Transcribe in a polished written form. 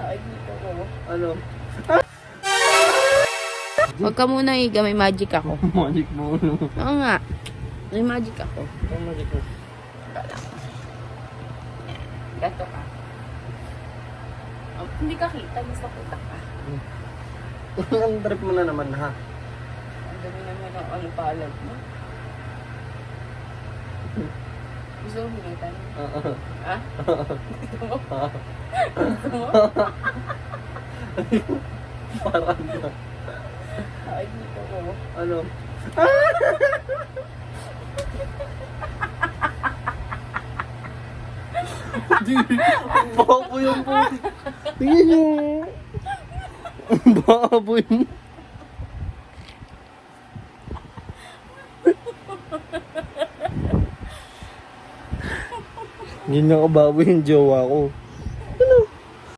Ay, dito ko. Ano? Huwag ka muna higa, may magic ako. Magic mo. Oo nga. May magic ako. Ang magic mo. Gato ka. Oh, hindi ka kita, basta puta ka. Ang trip mo na naman ha. Ang dami naman ang ano palad mo. Gusto mo hinitan? Ha? Gusto mo? Gusto mo? Parang na. Ay, dito ko. Ano? Ang baboy yung po. Tingnan nyo. Ang baboy mo. Ganyan ka baboy yung jowa ko.